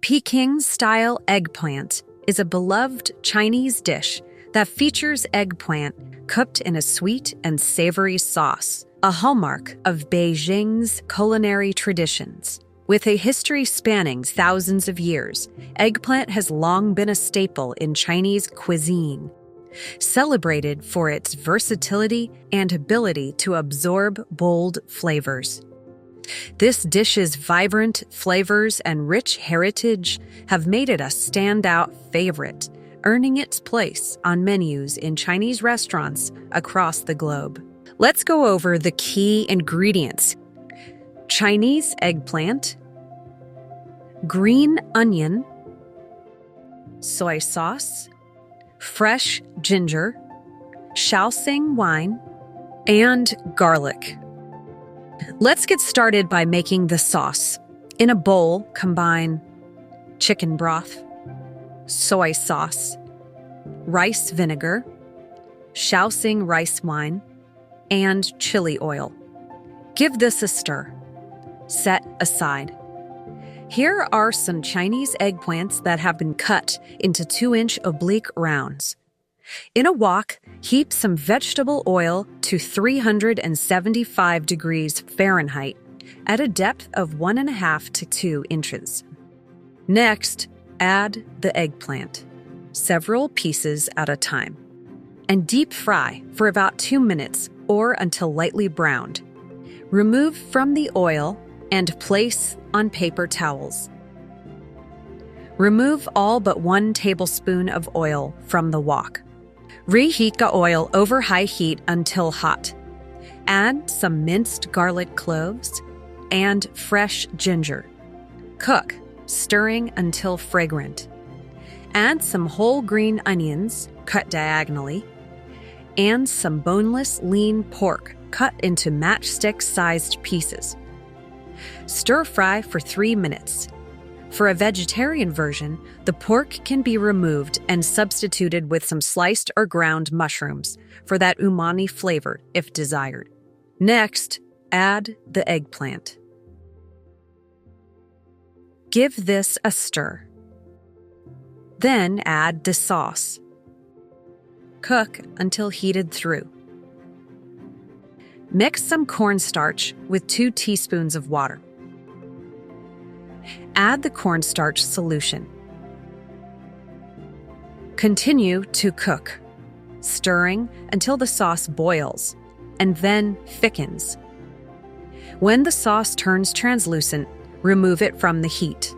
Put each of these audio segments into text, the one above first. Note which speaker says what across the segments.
Speaker 1: Peking-style eggplant is a beloved Chinese dish that features eggplant cooked in a sweet and savory sauce, a hallmark of Beijing's culinary traditions. With a history spanning thousands of years, eggplant has long been a staple in Chinese cuisine, celebrated for its versatility and ability to absorb bold flavors. This dish's vibrant flavors and rich heritage have made it a standout favorite, earning its place on menus in Chinese restaurants across the globe. Let's go over the key ingredients: Chinese eggplant, green onion, soy sauce, fresh ginger, Shaoxing wine, and garlic. Let's get started by making the sauce. In a bowl, combine chicken broth, soy sauce, rice vinegar, Shaoxing rice wine, and chili oil. Give this a stir. Set aside. Here are some Chinese eggplants that have been cut into 2-inch oblique rounds. In a wok, heat some vegetable oil to 375 degrees Fahrenheit at a depth of 1.5 to 2 inches. Next, add the eggplant, several pieces at a time, and deep fry for about 2 minutes or until lightly browned. Remove from the oil and place on paper towels. Remove all but 1 tablespoon of oil from the wok. Reheat the oil over high heat until hot. Add some minced garlic cloves and fresh ginger. Cook, stirring until fragrant. Add some whole green onions, cut diagonally, and some boneless lean pork cut into matchstick-sized pieces. Stir fry for 3 minutes. For a vegetarian version, the pork can be removed and substituted with some sliced or ground mushrooms for that umami flavor if desired. Next, add the eggplant. Give this a stir. Then add the sauce. Cook until heated through. Mix some cornstarch with 2 teaspoons of water. Add the cornstarch solution. Continue to cook, stirring until the sauce boils and then thickens. When the sauce turns translucent, remove it from the heat.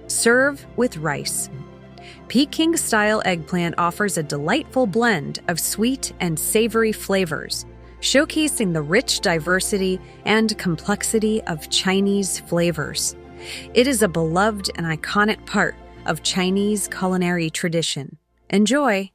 Speaker 1: Serve with rice. Peking-style eggplant offers a delightful blend of sweet and savory flavors, showcasing the rich diversity and complexity of Chinese flavors. It is a beloved and iconic part of Chinese culinary tradition. Enjoy!